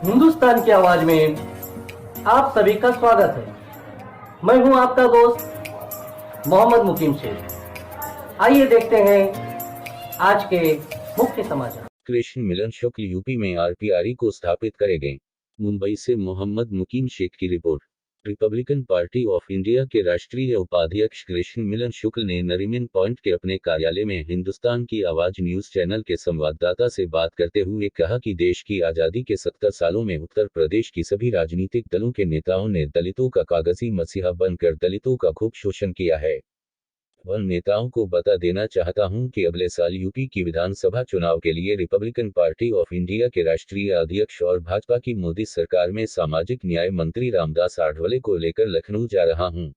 हिंदुस्तान की आवाज में आप सभी का स्वागत है। मैं हूं आपका दोस्त मोहम्मद मुकीम शेख। आइए देखते हैं आज के मुख्य समाचार। कृष्ण मिलन शुक्ल यूपी में आरपीआरई को स्थापित करेंगे। मुंबई से मोहम्मद मुकीम शेख की report. Republican party of India के राष्ट्रीय उपाध्यक्ष कृष्ण मिलन शुक्ल ने नरीमन पॉइंट के अपने कार्यालय में हिंदुस्तान की आवाज न्यूज चैनल के संवाददाता से बात करते हुए कहा कि देश की आजादी के 70 सालों में उत्तर प्रदेश की सभी राजनीतिक दलों के नेताओं ने दलितों का कागजी मसीहा बनकर दलितों का खूब शोषण किया है। वह नेताओं को बता देना चाहता हूं कि अगले साल यूपी की विधानसभा चुनाव के लिए रिपब्लिकन पार्टी ऑफ इंडिया के राष्ट्रीय अध्यक्ष और भाजपा की मोदी सरकार में सामाजिक न्याय मंत्री रामदास आठवले को लेकर लखनऊ जा रहा हूं।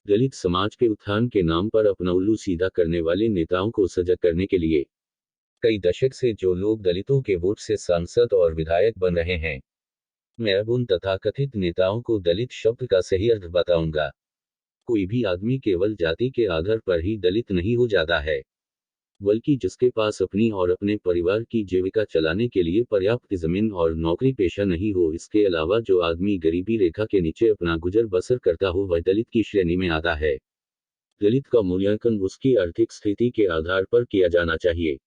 दलित समाज के उत्थान के नाम पर अपना उल्लू सीधा करने वाले नेताओं को सजग करने के लिए कई दशक से जो लोग दलितों के वोट से सांसद और विधायक बन रहे हैं, मैं अब उन तथाकथित नेताओं को दलित शब्द का सही अर्थ बताऊंगा। कोई भी आदमी केवल जाति के आधार पर ही दलित नहीं हो जाता है, बल्कि जिसके पास अपनी और अपने परिवार की जीविका चलाने के लिए पर्याप्त जमीन और नौकरी पेशा नहीं हो, इसके अलावा जो आदमी गरीबी रेखा के नीचे अपना गुजर बसर करता हो, वह दलित की श्रेणी में आता है। दलित का मूल्यांकन उसकी आर्थिक स्थिति के आधार पर किया जाना चाहिए।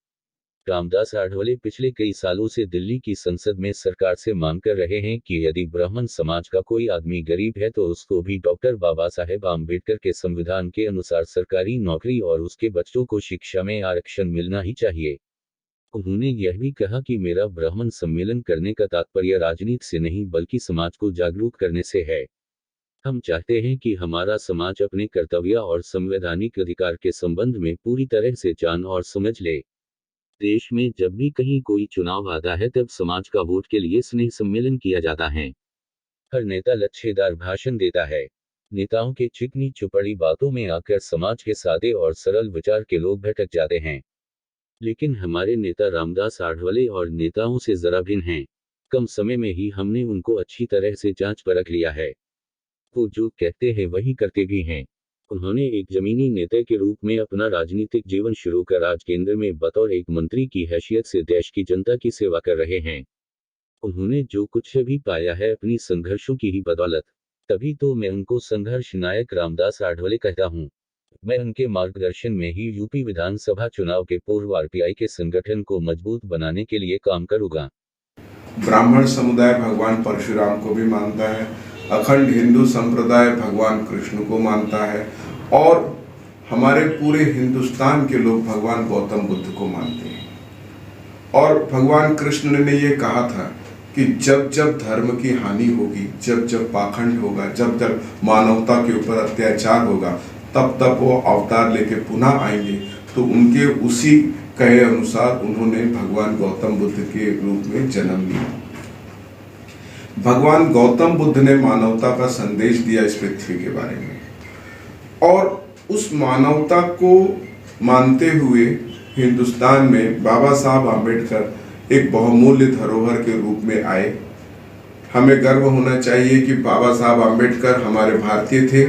रामदास आठवले पिछले कई सालों से दिल्ली की संसद में सरकार से मांग कर रहे हैं कि यदि ब्राह्मण समाज का कोई आदमी गरीब है तो उसको भी डॉक्टर बाबा साहेब आम्बेडकर के संविधान के अनुसार सरकारी नौकरी और उसके बच्चों को शिक्षा में आरक्षण मिलना ही चाहिए। उन्होंने यह भी कहा कि मेरा ब्राह्मण सम्मेलन करने का तात्पर्य राजनीति से नहीं बल्कि समाज को जागरूक करने से है। हम चाहते हैं कि हमारा समाज अपने कर्तव्य और संवैधानिक अधिकार के संबंध में पूरी तरह से जान और समझ ले। देश में जब भी कहीं कोई चुनाव आता है तब समाज का वोट के लिए स्नेह सम्मेलन किया जाता है। हर नेता लच्छेदार भाषण देता है। नेताओं के चिकनी चुपड़ी बातों में आकर समाज के सादे और सरल विचार के लोग भटक जाते हैं। लेकिन हमारे नेता रामदास आठवले और नेताओं से जरा भिन्न हैं। कम समय में ही हमने उनको अच्छी तरह से जांच परख लिया है। वो जो कहते हैं वही करते भी हैं। उन्होंने एक जमीनी नेता के रूप में अपना राजनीतिक जीवन शुरू कर आज केंद्र में बतौर एक मंत्री की हैसियत से देश की जनता की सेवा कर रहे हैं। उन्होंने जो कुछ भी पाया है अपनी संघर्षों की ही बदौलत, तभी तो मैं उनको संघर्ष नायक रामदास आठवले कहता हूं। मैं उनके मार्गदर्शन में ही यूपी विधानसभा चुनाव के पूर्व आरपीआई के संगठन को मजबूत बनाने के लिए काम करूंगा। ब्राह्मण समुदाय भगवान परशुराम को भी मानता है, अखंड हिंदू संप्रदाय भगवान कृष्ण को मानता है और हमारे पूरे हिंदुस्तान के लोग भगवान गौतम बुद्ध को मानते हैं। और भगवान कृष्ण ने ये कहा था कि जब जब धर्म की हानि होगी, जब जब पाखंड होगा, जब जब मानवता के ऊपर अत्याचार होगा, तब तब वो अवतार लेके पुनः आएंगे। तो उनके उसी कहे अनुसार उन्होंने भगवान गौतम बुद्ध के रूप में जन्म लिया। भगवान गौतम बुद्ध ने मानवता का संदेश दिया इस पृथ्वी के बारे में, और उस मानवता को मानते हुए हिंदुस्तान में बाबा साहब आम्बेडकर एक बहुमूल्य धरोहर के रूप में आए। हमें गर्व होना चाहिए कि बाबा साहब आम्बेडकर हमारे भारतीय थे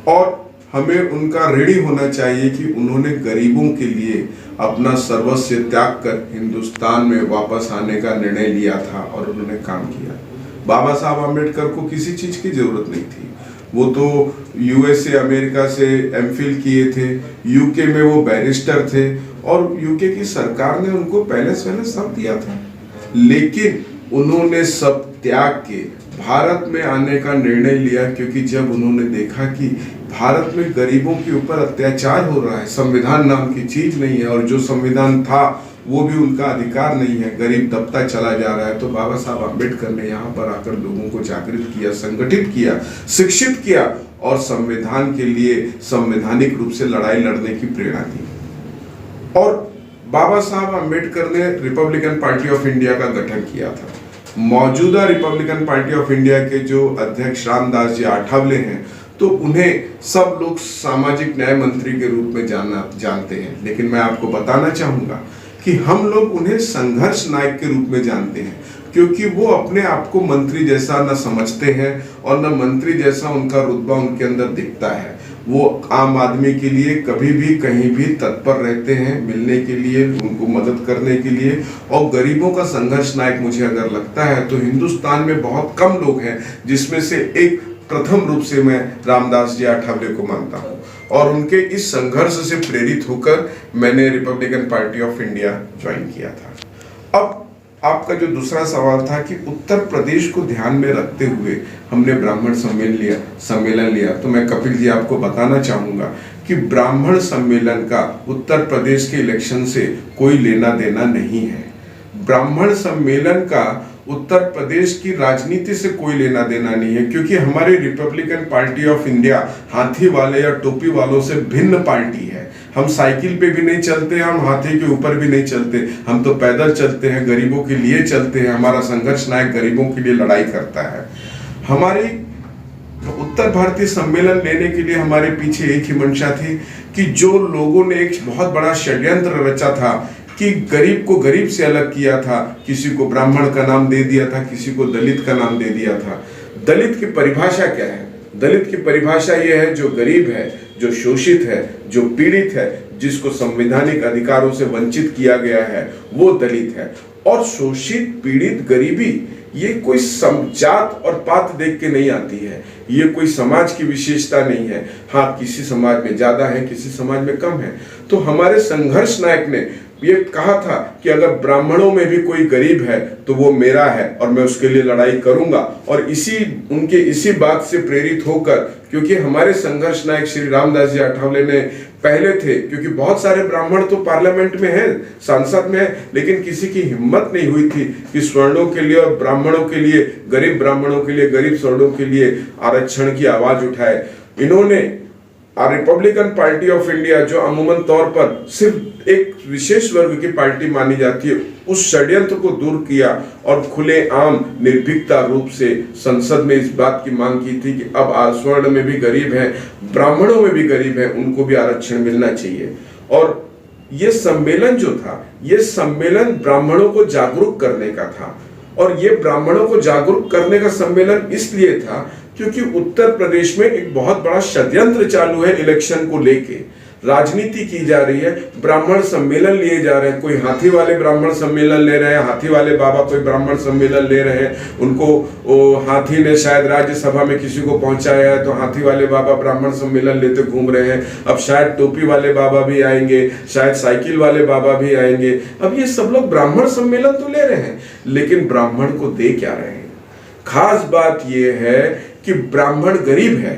और हमें उनका ऋणी होना चाहिए कि उन्होंने गरीबों के लिए अपना सर्वस्व त्याग कर हिंदुस्तान में वापस आने का निर्णय लिया था और उन्होंने काम किया। बाबा साहब आम्बेडकर को किसी चीज की जरूरत नहीं थी। वो तो यूएसए अमेरिका से एमफिल किए थे, यूके में वो बैरिस्टर थे और यूके की सरकार ने उनको पहले सब दिया था, लेकिन उन्होंने सब त्याग के भारत में आने का निर्णय लिया, क्योंकि जब उन्होंने देखा कि भारत में गरीबों के ऊपर अत्याचार हो रहा है, संविधान नाम की चीज नहीं है और जो संविधान था वो भी उनका अधिकार नहीं है, गरीब दबता चला जा रहा है, तो बाबा साहब आम्बेडकर ने यहाँ पर आकर लोगों को जागृत किया, संगठित किया, शिक्षित किया और संविधान के लिए संवैधानिक रूप से लड़ाई लड़ने की प्रेरणा दी। और बाबा साहब आम्बेडकर ने रिपब्लिकन पार्टी ऑफ इंडिया का गठन किया था। मौजूदा रिपब्लिकन पार्टी ऑफ इंडिया के जो अध्यक्ष रामदास जी आठवले हैं, तो उन्हें सब लोग सामाजिक न्याय मंत्री के रूप में जानते हैं, लेकिन मैं आपको बताना चाहूंगा कि हम लोग उन्हें संघर्ष नायक के रूप में जानते हैं, क्योंकि वो अपने आप को मंत्री जैसा न समझते हैं और न मंत्री जैसा उनका रुतबा उनके अंदर दिखता है। वो आम आदमी के लिए कभी भी कहीं भी तत्पर रहते हैं, मिलने के लिए, उनको मदद करने के लिए। और गरीबों का संघर्ष नायक मुझे अगर लगता है तो हिंदुस्तान में बहुत कम लोग हैं जिसमें से एक प्रथम रूप से मैं रामदास जी आठवले को मानता हूँ। और उनके इस संघर्ष से प्रेरित होकर मैंने Republican party of India join किया था। अब आपका जो दूसरा सवाल था कि उत्तर प्रदेश को ध्यान में रखते हुए हमने ब्राह्मण सम्मेलन लिया, तो मैं कपिल जी आपको बताना चाहूंगा कि ब्राह्मण सम्मेलन का उत्तर प्रदेश के इलेक्शन से कोई लेना देना नहीं है। ब्राह्मण सम्मेलन का उत्तर प्रदेश की राजनीति से कोई लेना देना नहीं है, क्योंकि हमारी रिपब्लिकन पार्टी ऑफ इंडिया हाथी वाले या टोपी वालों से भिन्न पार्टी है। हम साइकिल पे भी नहीं चलते, हम हाथी के ऊपर भी नहीं चलते, हम तो पैदल चलते हैं, गरीबों के लिए चलते हैं। हमारा संघर्ष नायक गरीबों के लिए लड़ाई करता है। हमारी उत्तर भारतीय सम्मेलन लेने के लिए हमारे पीछे एक ही मंशा थी कि जो लोगों ने एक बहुत बड़ा षड्यंत्र रचा था कि गरीब को गरीब से अलग किया था, किसी को ब्राह्मण का नाम दे दिया था, किसी को दलित का नाम दे दिया था। दलित की परिभाषा क्या है? दलित की परिभाषा यह है जो गरीब है, जो शोषित है, जो पीड़ित है, जिसको संवैधानिक अधिकारों से वंचित किया गया है, वो दलित है। और शोषित, पीड़ित, गरीबी ये कोई जात और पात देख के नहीं आती है, ये कोई समाज की विशेषता नहीं है। हाँ, किसी समाज में ज्यादा है, किसी समाज में कम है। तो हमारे संघर्ष नायक ने ये कहा था कि अगर ब्राह्मणों में भी कोई गरीब है तो वो मेरा है और मैं उसके लिए लड़ाई करूंगा। और उनके इसी बात से प्रेरित होकर, क्योंकि हमारे संघर्ष नायक श्री रामदास जी आठवले ने पहले थे, क्योंकि बहुत सारे ब्राह्मण तो पार्लियामेंट में हैं, सांसद में हैं, लेकिन किसी की हिम्मत नहीं हुई थी कि स्वर्णों के लिए और ब्राह्मणों के लिए, गरीब ब्राह्मणों के लिए, गरीब स्वर्णों के लिए आरक्षण की आवाज उठाए। इन्होंने रिपब्लिकन पार्टी ऑफ इंडिया, जो अमूमन तौर पर सिर्फ एक विशेष वर्ग की पार्टी मानी जाती है, उस षड्यंत्र को दूर किया और खुलेआम निर्भीकता रूप से संसद में इस बात की मांग की थी कि अब स्वर्ण में भी गरीब हैं, ब्राह्मणों में भी गरीब हैं, उनको भी आरक्षण मिलना चाहिए। और ये सम्मेलन जो था, ये सम्मेलन ब्राह्मणों को जागरूक करने का था। और ये ब्राह्मणों को जागरूक करने का सम्मेलन इसलिए था क्योंकि उत्तर प्रदेश में एक बहुत बड़ा षड्यंत्र चालू है इलेक्शन को लेके, राजनीति की जा रही है, ब्राह्मण सम्मेलन लिए जा रहे हैं। कोई हाथी वाले ब्राह्मण सम्मेलन ले रहे हैं, हाथी वाले बाबा कोई ब्राह्मण सम्मेलन ले रहे हैं, उनको हाथी ने शायद राज्यसभा में किसी को पहुंचाया है तो हाथी वाले बाबा ब्राह्मण सम्मेलन लेते घूम रहे हैं। अब शायद टोपी वाले बाबा भी आएंगे, शायद साइकिल वाले बाबा भी आएंगे। अब ये सब लोग ब्राह्मण सम्मेलन तो ले रहे हैं, लेकिन ब्राह्मण को दे क्या रहे हैं? खास बात यह है कि ब्राह्मण गरीब है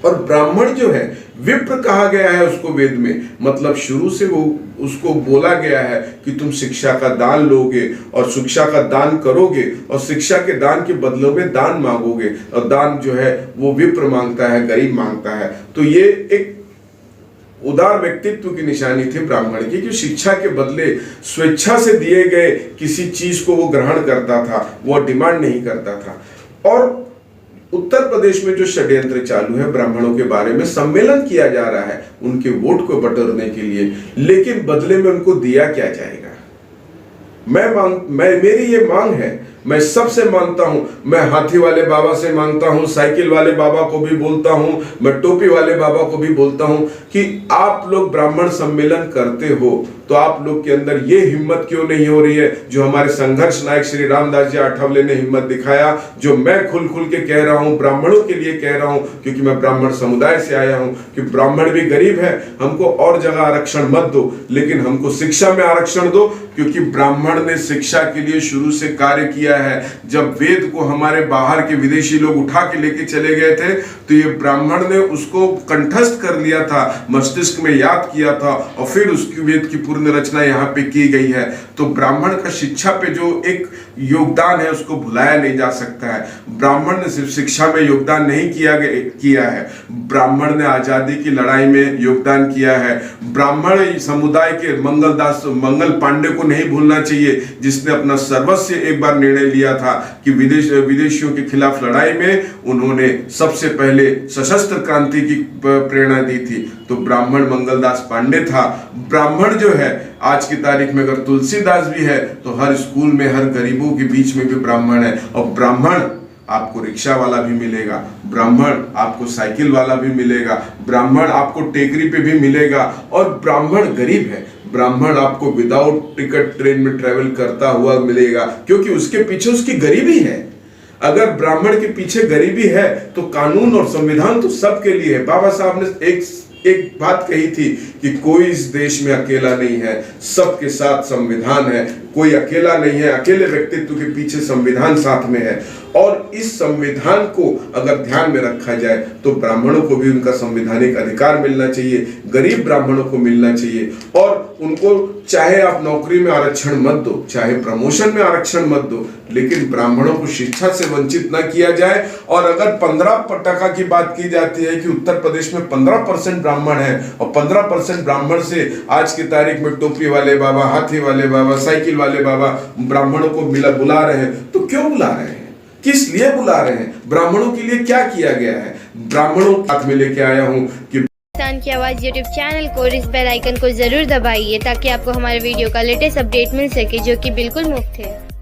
और ब्राह्मण जो है विप्र कहा गया है उसको वेद में, मतलब शुरू से वो उसको बोला गया है कि तुम शिक्षा का दान लोगे और शिक्षा का दान करोगे और शिक्षा के दान के बदले में दान मांगोगे, और दान जो है वो विप्र मांगता है, गरीब मांगता है। तो ये एक उदार व्यक्तित्व की निशानी थी ब्राह्मण की, कि शिक्षा के बदले स्वेच्छा से दिए गए किसी चीज को वो ग्रहण करता था, वो डिमांड नहीं करता था। और उत्तर प्रदेश में जो षड्यंत्र चालू है ब्राह्मणों के बारे में, सम्मेलन किया जा रहा है उनके वोट को बटोरने के लिए, लेकिन बदले में उनको दिया क्या जाएगा? मेरी ये मांग है, मैं सबसे मांगता हूं, मैं हाथी वाले बाबा से मांगता हूं, साइकिल वाले बाबा को भी बोलता हूं, मैं टोपी वाले बाबा को भी बोलता हूं कि आप लोग ब्राह्मण सम्मेलन करते हो तो आप लोग के अंदर ये हिम्मत क्यों नहीं हो रही है जो हमारे संघर्ष नायक श्री रामदास जी आठवले ने हिम्मत दिखाया, जो मैं खुल के कह रहा हूं, ब्राह्मणों के लिए कह रहा हूं, क्योंकि मैं ब्राह्मण समुदाय से आया हूं कि ब्राह्मण भी गरीब है, हमको और जगह आरक्षण मत दो, लेकिन हमको शिक्षा में आरक्षण दो, क्योंकि ब्राह्मण ने शिक्षा के लिए शुरू से कार्य किया है। जब वेद को हमारे बाहर के विदेशी लोग उठा के लेके चले गए थे तो ये ब्राह्मण ने उसको कंठस्थ कर लिया था, मस्तिष्क में याद किया था, और फिर उसकी वेद की पूर्ण रचना यहाँ पे की गई है। तो ब्राह्मण का शिक्षा पे जो एक योगदान है उसको भुलाया नहीं जा सकता है। ब्राह्मण ने सिर्फ शिक्षा में योगदान नहीं किया है, ब्राह्मण ने आजादी की लड़ाई में योगदान किया है। ब्राह्मण समुदाय के मंगल पांडे को नहीं भूलना चाहिए, जिसने अपना सर्वस्व एक बार निर्णय लिया था कि विदेशियों के खिलाफ लड़ाई में उन्होंने सबसे पहले सशस्त्र क्रांति की प्रेरणा दी थी। तो ब्राह्मण मंगलदास पांडे था। ब्राह्मण जो है आज की तारीख में अगर तुलसीदास भी है तो हर स्कूल में, हर गरीबों के बीच में भी ब्राह्मण है। और ब्राह्मण आपको रिक्शा वाला भी मिलेगा, ब्राह्मण आपको साइकिल वाला भी मिलेगा, ब्राह्मण आपको टेकरी पे भी मिलेगा, और ब्राह्मण गरीब है, ब्राह्मण आपको विदाउट टिकट ट्रेन में ट्रेवल करता हुआ मिलेगा, क्योंकि उसके पीछे उसकी गरीबी है। अगर ब्राह्मण के पीछे गरीबी है तो कानून और संविधान तो सबके लिए है। बाबा साहब ने एक बात कही थी कि कोई इस देश में अकेला नहीं है, सबके साथ संविधान है, कोई अकेला नहीं है, अकेले व्यक्तित्व के पीछे संविधान साथ में है। और इस संविधान को अगर ध्यान में रखा जाए तो ब्राह्मणों को भी उनका संवैधानिक अधिकार मिलना चाहिए, गरीब ब्राह्मणों को मिलना चाहिए, और उनको चाहे आप नौकरी में आरक्षण मत दो, चाहे प्रमोशन में आरक्षण मत दो, लेकिन ब्राह्मणों को शिक्षा से वंचित न किया जाए। और अगर 15% की बात की जाती है कि उत्तर प्रदेश में 15% ब्राह्मण है, और 15% ब्राह्मण से आज की तारीख में टोपी वाले बाबा, हाथी वाले बाबा, साइकिल वाले बाबा ब्राह्मणों को बुला रहे हैं, तो क्यों बुला रहे हैं, किस लिए बुला रहे हैं, ब्राह्मणों के लिए क्या किया गया है? ब्राह्मणों के साथ में लेके आया हूं कि किसान की आवाज़ यूट्यूब चैनल को और इस बेल आइकन को जरूर दबाइए ताकि आपको हमारे वीडियो का लेटेस्ट अपडेट मिल सके, जो कि बिल्कुल मुफ्त है।